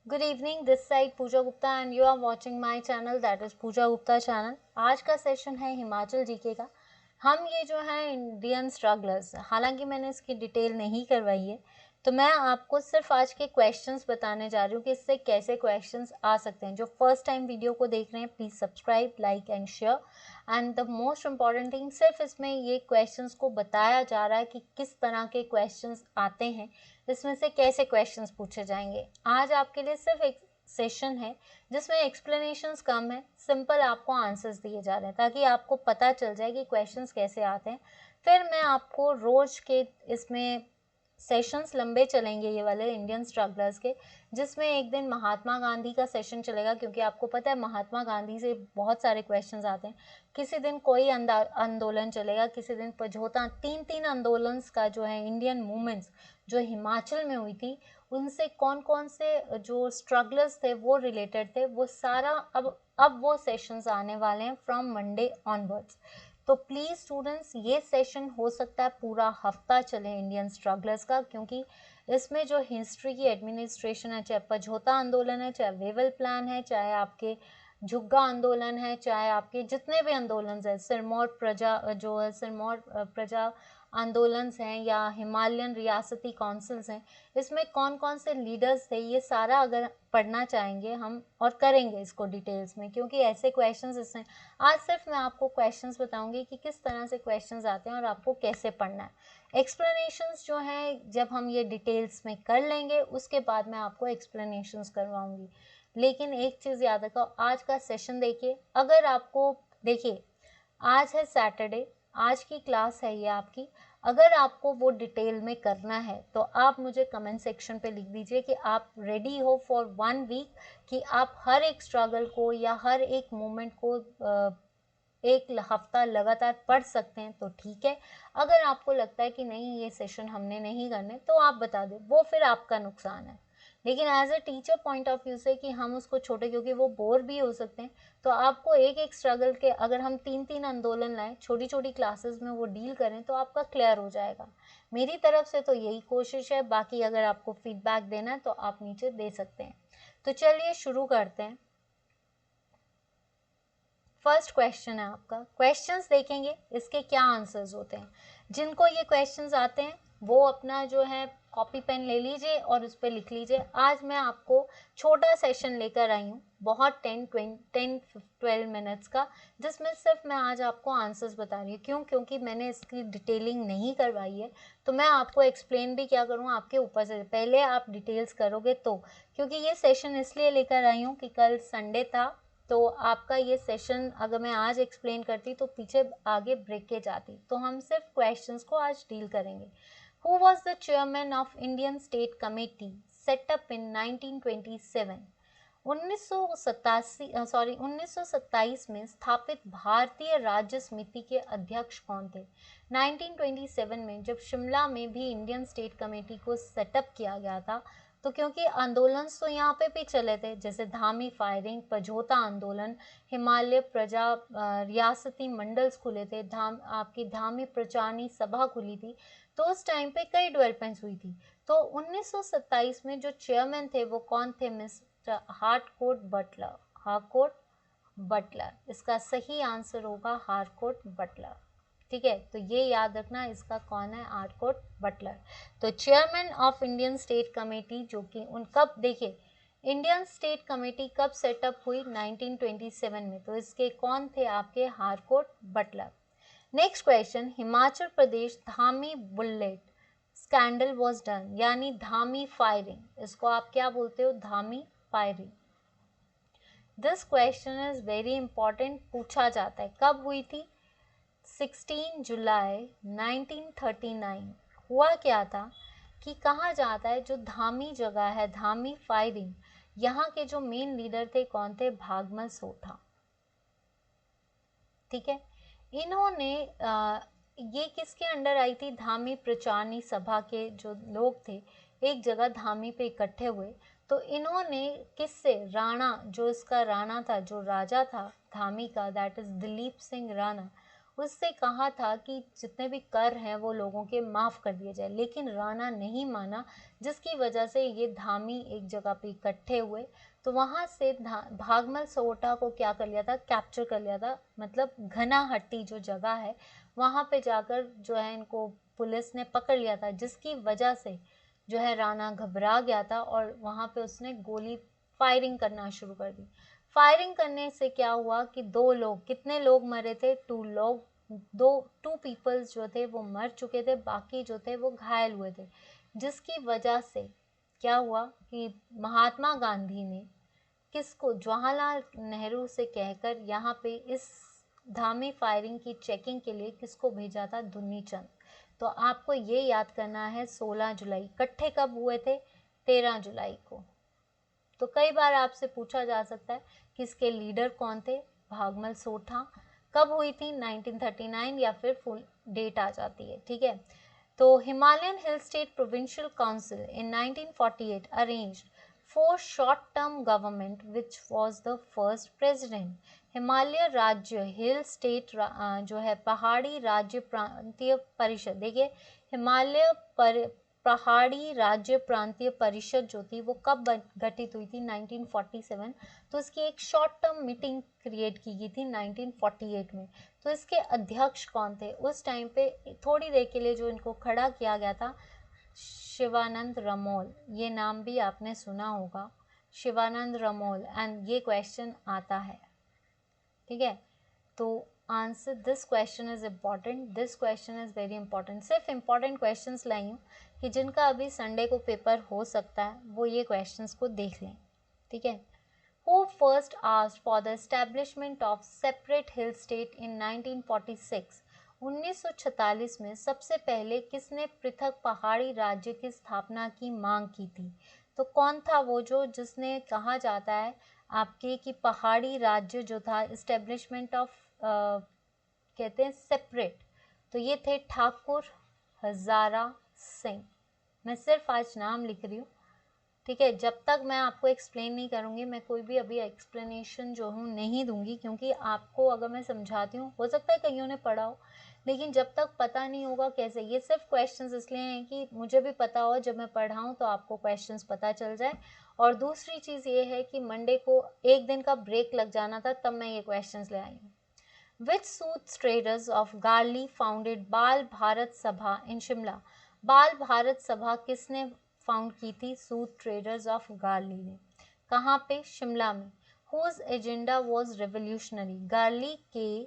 Good evening, this side Pooja Gupta and you are watching my channel that is Pooja Gupta channel. आज का session है Himachal GK का। हम ये जो है इंडियन स्ट्रगलर्स, हालांकि मैंने इसकी डिटेल नहीं करवाई है, तो मैं आपको सिर्फ आज के क्वेश्चंस बताने जा रही हूँ कि इससे कैसे क्वेश्चंस आ सकते हैं। जो फर्स्ट टाइम वीडियो को देख रहे हैं please subscribe, like and share. And the most important thing, सिर्फ इसमें ये क्वेश्चंस को बताया जा रहा है कि किस तरह के क्वेश्चंस आते हैं, इसमें से कैसे क्वेश्चंस पूछे जाएंगे। आज आपके लिए सिर्फ एक सेशन है जिसमें एक्सप्लेनेशंस कम है, सिंपल आपको आंसर्स दिए जा रहे हैं ताकि आपको पता चल जाए कि क्वेश्चंस कैसे आते हैं। फिर मैं आपको रोज के इसमें सेशंस लंबे चलेंगे ये वाले इंडियन स्ट्रगलर्स के, जिसमें एक दिन महात्मा गांधी का सेशन चलेगा क्योंकि आपको पता है महात्मा गांधी से बहुत सारे क्वेश्चंस आते हैं। किसी दिन कोई आंदोलन चलेगा, किसी दिन पझोता, तीन आंदोलन का जो है इंडियन मूवमेंट्स जो हिमाचल में हुई थी, उनसे कौन कौन से जो स्ट्रगलर्स थे वो रिलेटेड थे, वो सारा अब वो सेशंस आने वाले हैं फ्रॉम मंडे ऑनवर्ड्स। तो प्लीज़ स्टूडेंट्स, ये सेशन हो सकता है पूरा हफ्ता चले इंडियन स्ट्रगलर्स का, क्योंकि इसमें जो हिस्ट्री की एडमिनिस्ट्रेशन है, चाहे पझोता आंदोलन है, चाहे वेवल प्लान है, चाहे आपके झुग्गा आंदोलन है, चाहे आपके जितने भी आंदोलन है, सिरमौर प्रजा जो है सिरमौर प्रजा आंदोलन हैं या हिमालयन रियासती काउंसिल्स हैं, इसमें कौन कौन से लीडर्स थे, ये सारा अगर पढ़ना चाहेंगे हम और करेंगे इसको डिटेल्स में, क्योंकि ऐसे क्वेश्चंस इसमें आज सिर्फ मैं आपको क्वेश्चंस बताऊंगी कि किस तरह से क्वेश्चंस आते हैं और आपको कैसे पढ़ना है। एक्सप्लेनेशंस जो है जब हम ये डिटेल्स में कर लेंगे उसके बाद मैं आपको एक्सप्लेनेशंस करवाऊंगी। लेकिन एक चीज़ याद रखो, आज का सेशन देखिए। अगर आपको देखिए, आज है सैटरडे, आज की क्लास है ये आपकी। अगर आपको वो डिटेल में करना है तो आप मुझे कमेंट सेक्शन पे लिख दीजिए कि आप रेडी हो फॉर 1 वीक, कि आप हर एक स्ट्रगल को या हर एक मोमेंट को एक हफ्ता लगातार पढ़ सकते हैं तो ठीक है। अगर आपको लगता है कि नहीं ये सेशन हमने नहीं करने तो आप बता दें, वो फिर आपका नुकसान है। लेकिन as a teacher point of view से कि हम उसको छोटे, क्योंकि वो बोर भी हो सकते हैं, तो आपको एक एक स्ट्रगल के अगर हम तीन आंदोलन लाएं, छोटी छोटी क्लासेस में वो डील करें तो आपका क्लियर हो जाएगा। मेरी तरफ से तो यही कोशिश है, बाकी अगर आपको फीडबैक देना है तो आप नीचे दे सकते हैं। तो चलिए शुरू करते हैं। फर्स्ट क्वेश्चन है आपका, क्वेश्चंस देखेंगे इसके क्या आंसर्स होते हैं। जिनको ये क्वेश्चंस आते हैं वो अपना जो है कॉपी पेन ले लीजिए और उस पर लिख लीजिए। आज मैं आपको छोटा सेशन लेकर आई हूँ, बहुत 10-12 मिनट्स का, जिसमें सिर्फ मैं आज आपको आंसर्स बता रही हूँ। क्यों? क्योंकि मैंने इसकी डिटेलिंग नहीं करवाई है, तो मैं आपको एक्सप्लेन भी क्या करूँ आपके ऊपर से, पहले आप डिटेल्स करोगे तो। क्योंकि ये सेशन इसलिए लेकर आई हूँ कि कल संडे था, तो आपका ये सेशन अगर मैं आज एक्सप्लेन करती तो पीछे आगे ब्रेकेज आती, तो हम सिर्फ क्वेश्चंस को आज डील करेंगे। Who was the chairman of Indian state committee set up in 1927? 1927 में स्थापित भारतीय राज्य समिति के अध्यक्ष कौन थे? 1927 में जब शिमला में भी इंडियन स्टेट कमेटी को सेटअप किया गया था, तो क्योंकि आंदोलन तो यहाँ पे भी चले थे, जैसे धामी फायरिंग, पझोता आंदोलन, हिमालय प्रजा रियासती मंडल्स खुले थे, आपकी धामी प्रचारणी सभा खुली थी, तो उस टाइम पे कई डेवलपमेंट्स हुई थी। तो 1927 में जो चेयरमैन थे वो कौन थे? Mister Harcourt Butler. Harcourt Butler, इसका सही आंसर होगा हार्कोट बटलर। ठीक है, तो ये याद रखना, इसका कौन है? Harcourt Butler. तो chairman of Indian state committee, जो कि उन कब, देखिए इंडियन स्टेट कमेटी कब सेटअप हुई? 1927 में, तो इसके कौन थे? आपके Harcourt Butler. Next question, Himachal Pradesh Dhami bullet scandal was done, यानी धामी फायरिंग, इसको आप क्या बोलते हो? Dhami firing. This question is very important, पूछा जाता है। कब हुई थी? 16 जुलाई 1939। हुआ क्या था कि कहा जाता है जो धामी जगह है, धामी फायरिंग, यहाँ के जो मेन लीडर थे कौन थे? भागमल सोठा। ठीक है, इन्होंने ये किसके अंडर आई थी? धामी प्रचारणी सभा के जो लोग थे एक जगह धामी पे इकट्ठे हुए, तो इन्होंने किससे? राणा, जो इसका राणा था, जो राजा था धामी का, दैट इज दिलीप सिंह राणा, उससे कहा था कि जितने भी कर हैं वो लोगों के माफ़ कर दिए जाए, लेकिन राणा नहीं माना, जिसकी वजह से ये धामी एक जगह पे इकट्ठे हुए। तो वहाँ से भागमल सोटा को क्या कर लिया था, कैप्चर कर लिया था, मतलब घनाहट्टी जो जगह है वहाँ पे जाकर जो है इनको पुलिस ने पकड़ लिया था, जिसकी वजह से जो है राणा घबरा गया था और वहाँ पे उसने गोली फायरिंग करना शुरू कर दी। फायरिंग करने से क्या हुआ कि दो लोग, कितने लोग मरे थे, टू पीपल्स जो थे वो मर चुके थे, बाकी जो थे वो घायल हुए थे, जिसकी वजह से क्या हुआ कि महात्मा गांधी ने किसको, जवाहरलाल नेहरू से कहकर यहाँ पे इस धामी फायरिंग की चेकिंग के लिए किसको भेजा था, दुन्नी चंद। तो आपको ये याद करना है 16 जुलाई। इकट्ठे कब हुए थे, 13 जुलाई को। तो कई बार आपसे पूछा जा सकता है कि इसके लीडर कौन थे, भागमल सोठा। कब हुई थी, 1939, या फिर फुल डेट आ जाती है, ठीक है। तो Himalayan hill state provincial council in 1948 arranged for short term government which was the first president। Himalaya राज्य हिल स्टेट जो है पहाड़ी राज्य प्रांतीय परिषद, देखिए हिमालय पहाड़ी राज्य प्रांतीय परिषद जो थी वो कब गठित हुई थी, 1947। तो इसकी एक शॉर्ट टर्म मीटिंग क्रिएट की गई थी 1948 में। तो इसके अध्यक्ष कौन थे उस टाइम पे, थोड़ी देर के लिए जो इनको खड़ा किया गया था, शिवानंद रमोल। ये नाम भी आपने सुना होगा, शिवानंद रमोल, एंड ये क्वेश्चन आता है, ठीक है। तो answer this question is important, this question is very important. सिर्फ इंपॉर्टेंट क्वेश्चंस लाई हूँ कि जिनका अभी संडे को पेपर हो सकता है वो ये क्वेश्चंस को देख लें, ठीक है। Who first asked for the establishment of separate hill state in 1946? 1946 में सबसे पहले किसने पृथक पहाड़ी राज्य की स्थापना की मांग की थी? तो कौन था वो जो, जिसने कहा जाता है आपके कि पहाड़ी राज्य जो था, इस्टेब्लिशमेंट ऑफ कहते हैं सेपरेट, तो ये थे ठाकुर हजारा सिंह। मैं सिर्फ आज नाम लिख रही हूँ, ठीक है। जब तक मैं आपको एक्सप्लेन नहीं करूँगी, मैं कोई भी अभी एक्सप्लेनेशन जो हूँ नहीं दूंगी, क्योंकि आपको अगर मैं समझाती हूँ, हो सकता है कईयों ने पढ़ा हो, लेकिन जब तक पता नहीं होगा कैसे, ये सिर्फ क्वेश्चंस इसलिए हैं कि मुझे भी पता हो जब मैं पढ़ाऊँ तो आपको क्वेश्चंस पता चल जाए। और दूसरी चीज़ ये है कि मंडे को एक दिन का ब्रेक लग जाना था, तब मैं ये क्वेश्चंस ले आई हूँ। Which Soods traders of Garli founded Bal Bharat सभा इन शिमला? बाल भारत सभा किसने फाउंड की थी, सूट ट्रेडर्स ऑफ गार्ली ने। कहाँ पे, शिमला में। Whose agenda was revolutionary? Garli के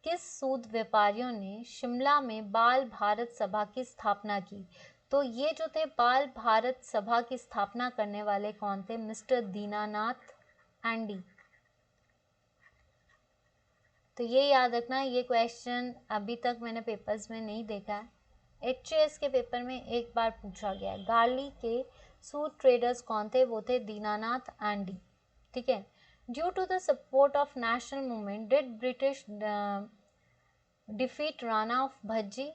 किस सूद व्यापारियों ने शिमला में बाल भारत सभा की स्थापना की? तो ये जो थे बाल भारत सभा की स्थापना करने वाले कौन थे, मिस्टर दीनानाथ एंडी। तो ये याद रखना, ये क्वेश्चन अभी तक मैंने पेपर्स में नहीं देखा है, एचएएस के पेपर में एक बार पूछा गया है। गार्ली के सूट ट्रेडर्स कौन थे, वो थे दीनानाथ एंडी, ठीक है। Due to the support of national movement did British defeat Rana of Bhajji?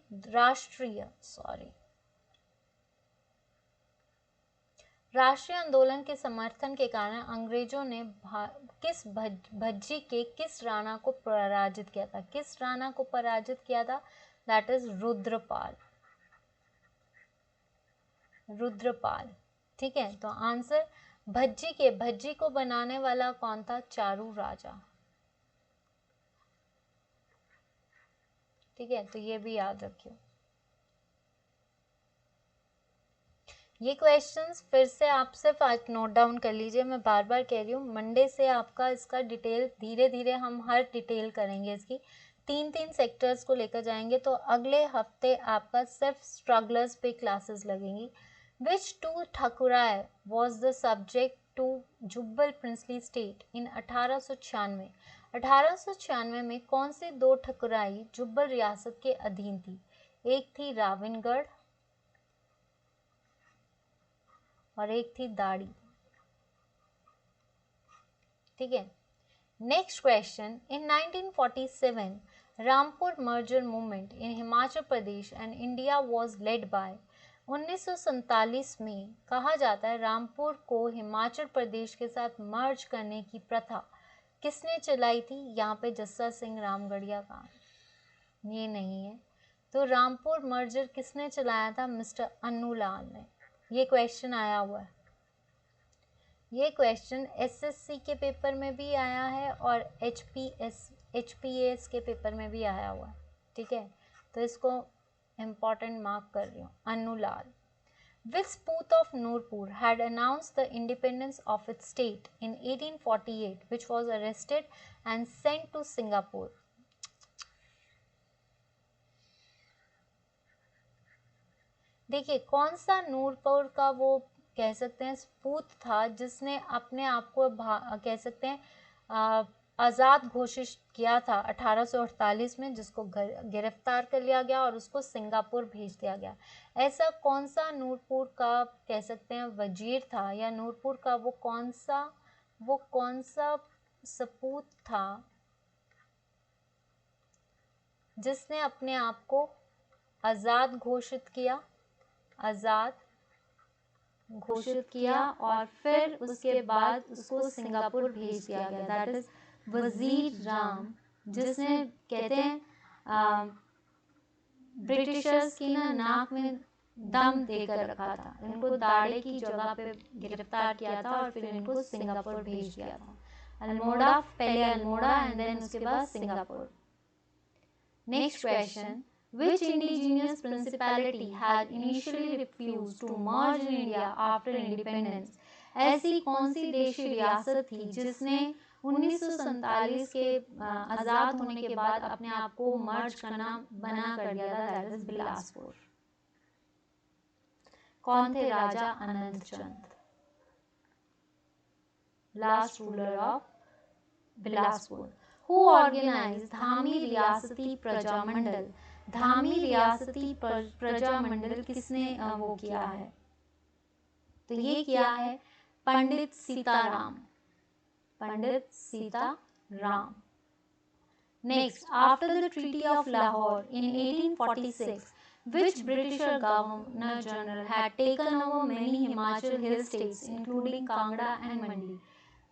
राष्ट्रीय आंदोलन के समर्थन के कारण अंग्रेजों ने किस भज्जी के किस राणा को पराजित किया था? किस राणा को पराजित किया था? दैट इज रुद्रपाल, रुद्रपाल, ठीक है। तो आंसर भज्जी को बनाने वाला कौन था, चारू राजा, ठीक है। तो ये भी याद रखियो। ये क्वेश्चंस फिर से आप सिर्फ आज नोट डाउन कर लीजिए, मैं बार बार कह रही हूँ, मंडे से आपका इसका डिटेल धीरे धीरे हम हर डिटेल करेंगे इसकी, 3-3 सेक्टर्स को लेकर जाएंगे। तो अगले हफ्ते आपका सिर्फ स्ट्रगलर्स पे क्लासेस लगेंगी। Which two Thakurai was the subject to Jubbal princely state in 1896? 1896 में कौन सी दो ठकुराई जुब्बल रियासत के अधीन थी? एक थी रावणगढ़ और एक थी दाड़ी, ठीक है। Next question, in 1947 Rampur merger movement in Himachal Pradesh and India was led by? 1947 में कहा जाता है रामपुर को हिमाचल प्रदेश के साथ मर्ज करने की प्रथा किसने चलाई थी? यहाँ पे जस्सा सिंह रामगढ़िया का। ये नहीं है। तो रामपुर मर्जर किसने चलाया था? मिस्टर अन्नूलाल ने। ये क्वेश्चन आया हुआ है। ये क्वेश्चन एसएससी के पेपर में भी आया है और एचपीएस के पेपर में भी आया हुआ है, ठीक है। तो इसको इम्पॉर्टेंट मार्क कर रही हूँ। अन्नूलाल। Which Sputh of Nurpur had announced the independence of its state in 1848, which was arrested and sent to Singapore? देखिए, कौन सा नूरपुर का वो कह सकते हैं स्पूत था जिसने अपने आप को कह सकते हैं आज़ाद घोषित किया था 1848 में, जिसको गिरफ्तार कर लिया गया और उसको सिंगापुर भेज दिया गया। ऐसा कौन सा नूरपुर का कह सकते हैं वजीर था, या नूरपुर का वो कौन सा सपूत था जिसने अपने आप को आज़ाद घोषित किया और फिर उसके बाद उसको सिंगापुर भेज दिया गया। दैट इज वजीर राम, जिसने कहते हैं ब्रिटिशर्स की ना नाक में दम देकर रखा था, इनको दाड़े की जगह पे गिरफ्तार किया था और फिर इनको सिंगापुर भेज दिया था। अल्मोड़ा, पहले अल्मोड़ा एंड देन उसके बाद Singapore. Next question, which indigenous principality had initially refused to merge in India after independence? ऐसी कौन सी देशी रियासत थी जिसने 1947 के आज़ाद होने के बाद अपने आप को मर्ज करना मना कर दिया था? That is Bilaspur. कौन थे? Raja Anant Chand, last ruler of Bilaspur. Who organized Dhami Riyasati Prajamandal? Dhami Riyasati Prajamandal किसने वो किया है? तो ये किया है Pandit Sitaram. Next, after the treaty of Lahore in 1846, which Britisher Governor General had taken over many Himachal hill states including Kangra and Mandi?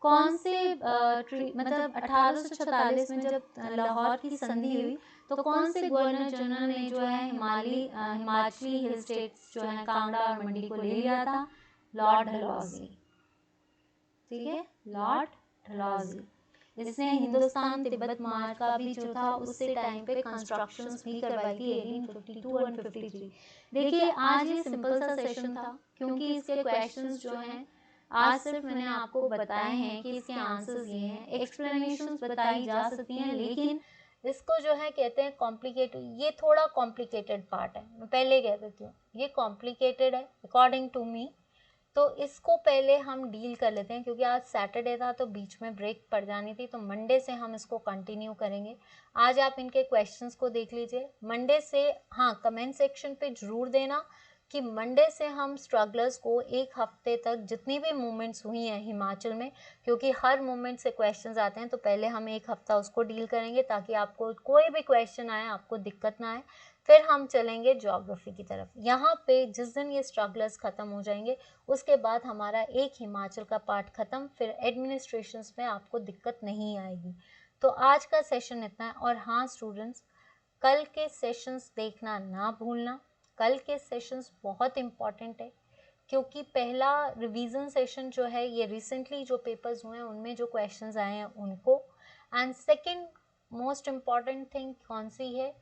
कौन से मतलब 1846 में जब लाहौर की संधि हुई तो कौन से गवर्नर जनरल ने जो है हिमाचली हिल स्टेट्स जो है कांगड़ा और मंडी को ले लिया था? लॉर्ड डलहौजी, ठीक है, लॉर्ड डलहौजी। इसने हिंदुस्तान तिब्बत मार्च का भी जो था उससे टाइम पे कंस्ट्रक्शंस भी करवाई थी 1852 और 53। देखिए, आज ये सिंपल सा सेशन था क्योंकि इसके क्वेश्चंस जो हैं आज सिर्फ मैंने आपको बताए हैं कि इसके आंसर्स ये हैं। एक्सप्लेनेशंस बताई जा सकती हैं, लेकिन इसको जो है कहते हैं कॉम्प्लिकेटेड। ये थोड़ा कॉम्प्लिकेटेड पार्ट है, मैं पहले कह देती हूँ ये कॉम्प्लिकेटेड है अकॉर्डिंग टू मी। तो इसको पहले हम डील कर लेते हैं क्योंकि आज सैटरडे था तो बीच में ब्रेक पड़ जानी थी, तो मंडे से हम इसको कंटिन्यू करेंगे। आज आप इनके क्वेश्चंस को देख लीजिए मंडे से। हाँ, कमेंट सेक्शन पे जरूर देना कि मंडे से हम स्ट्रगलर्स को एक हफ्ते तक जितनी भी मूवमेंट्स हुई हैं हिमाचल में, क्योंकि हर मूवमेंट से क्वेश्चंस आते हैं, तो पहले हम एक हफ्ता उसको डील करेंगे ताकि आपको कोई भी क्वेश्चन आए आपको दिक्कत ना आए। फिर हम चलेंगे ज्योग्राफी की तरफ। यहाँ पे जिस दिन ये स्ट्रगलर्स ख़त्म हो जाएंगे उसके बाद हमारा एक हिमाचल का पार्ट ख़त्म, फिर एडमिनिस्ट्रेशंस में आपको दिक्कत नहीं आएगी। तो आज का सेशन इतना है। और हाँ स्टूडेंट्स, कल के सेशंस देखना ना भूलना। कल के सेशंस बहुत इम्पॉर्टेंट है क्योंकि पहला रिवीजन सेशन जो है ये रिसेंटली जो पेपर्स हुए हैं उनमें जो क्वेश्चंस आए हैं उनको, and second most important thing कौन सी है,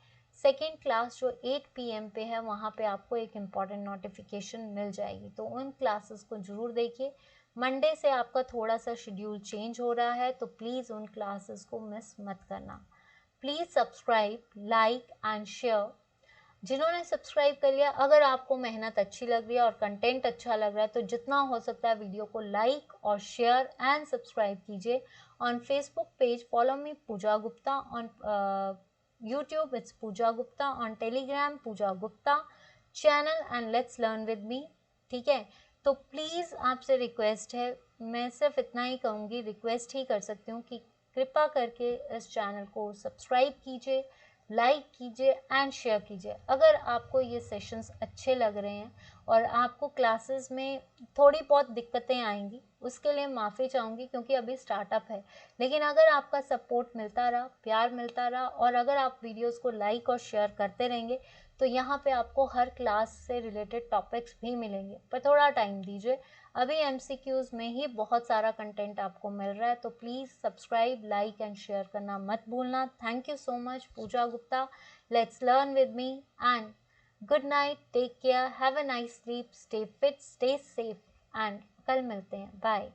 सेकेंड क्लास जो 8 PM पे है वहाँ पे आपको एक इम्पॉर्टेंट नोटिफिकेशन मिल जाएगी, तो उन क्लासेस को ज़रूर देखिए। मंडे से आपका थोड़ा सा शेड्यूल चेंज हो रहा है तो प्लीज़ उन क्लासेस को मिस मत करना। Please subscribe, like and share. जिन्होंने सब्सक्राइब कर लिया, अगर आपको मेहनत अच्छी लग रही है और कंटेंट अच्छा लग रहा है तो जितना हो सकता है वीडियो को लाइक और शेयर एंड सब्सक्राइब कीजिए। On Facebook page follow me Pooja Gupta, on YouTube it's Pooja Gupta, on Telegram Pooja Gupta channel and let's learn with me, ठीक है। तो प्लीज़ आपसे रिक्वेस्ट है, मैं सिर्फ इतना ही कहूँगी, रिक्वेस्ट ही कर सकती हूँ कि कृपा करके इस चैनल को सब्सक्राइब कीजिए, लाइक कीजिए एंड शेयर कीजिए। अगर आपको ये सेशंस अच्छे लग रहे हैं और आपको क्लासेस में थोड़ी बहुत दिक्कतें आएंगी, उसके लिए माफ़ी चाहूँगी क्योंकि अभी स्टार्टअप है। लेकिन अगर आपका सपोर्ट मिलता रहा, प्यार मिलता रहा और अगर आप वीडियोस को लाइक और शेयर करते रहेंगे तो यहाँ पे आपको हर क्लास से रिलेटेड टॉपिक्स भी मिलेंगे। पर थोड़ा टाइम दीजिए, अभी एमसीक्यूज़ में ही बहुत सारा कंटेंट आपको मिल रहा है। तो please subscribe, like and share करना मत भूलना। Thank you so much, Pooja Gupta. Let's learn with me and good night, take care, have a nice sleep, stay fit, stay safe and कल मिलते हैं। बाय।